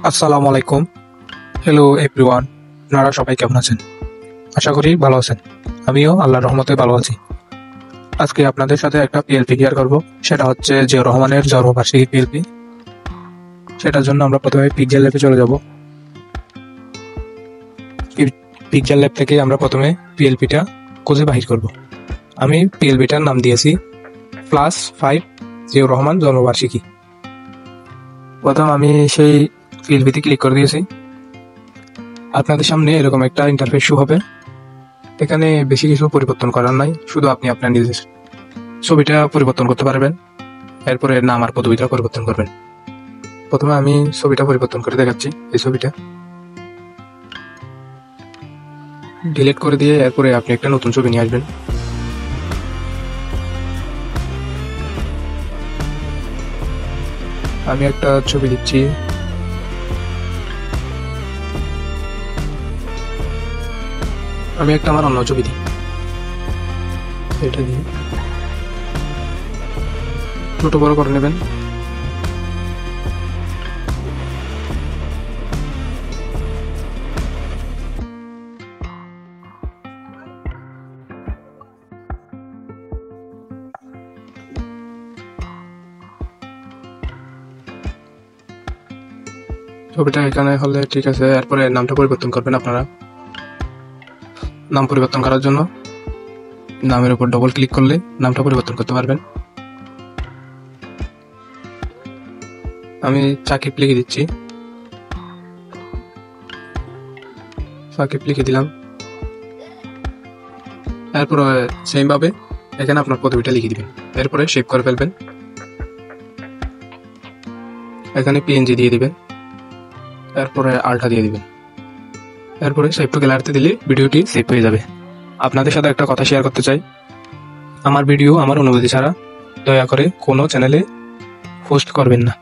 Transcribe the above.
আসসালামু আলাইকুম। Hello everyone, আপনারা সবাই কেমন আছেন? আশা করি ভালো আছেন। আমিও আল্লাহর রহমতে ভালো আছি। আজকে আপনাদের সাথে একটা পিএলপি ক্লিয়ার করব। সেটা হচ্ছে জিয়াউর রহমানের জন্মবার্ষিকী পিএলপি। সেটার জন্য আমরা প্রথমে পিক্সেল ল্যাবে চলে যাব। পিক্সেল ল্যাব থেকে আমরা প্রথমে পিএলপিটা খুঁজে বাহির করব। আমি পিএলপিটার নাম দিয়েছি +5 জিয়াউর রহমান জন্মবার্ষিকী। প্রথম আমি সেই পিএলপিতে ক্লিক করে দিয়েছি। আপনাদের সামনে এরকম একটা ইন্টারফেস শো হবে। এখানে বেশি কিছু পরিবর্তন করার নাই, শুধু আপনি আপনার নিজের ছবিটা পরিবর্তন করতে পারবেন। এরপরে নাম আর পদবিটা পরিবর্তন করবেন। প্রথমে আমি ছবিটা পরিবর্তন করে দেখাচ্ছি। এই ছবিটা ডিলিট করে দিয়ে এরপরে আপনি একটা নতুন ছবি নিয়ে আসবেন। আমি একটা ছবি দিচ্ছি। আমি একটা আমার অন্য ছবি দিই। এটা দিয়ে ছোট বড় করে নেবেন। ছবিটা এখানে হলে ঠিক আছে। এরপরে নামটা পরিবর্তন করবেন আপনারা। নাম পরিবর্তন করার জন্য নামের উপর ডবল ক্লিক করলে নামটা পরিবর্তন করতে পারবেন। আমি সাকিব লিখে দিচ্ছি। সাকিব লিখে দিলাম। এরপরে সেম ভাবে এখানে আপনার পদবিটা লিখে দিবেন। এরপরে সেভ করে ফেলবেন। এখানে পিএনজি দিয়ে দিবেন। এরপরে আলটা দিয়ে দিবেন। এরপরে সেভ টু গ্যালারিতে দিলে ভিডিওটি সেভ হয়ে যাবে। আপনাদের সাথে একটা কথা শেয়ার করতে চাই। আমার ভিডিও আমার অনুমতি ছাড়া দয়া করে কোনো চ্যানেলে পোস্ট করবেন না।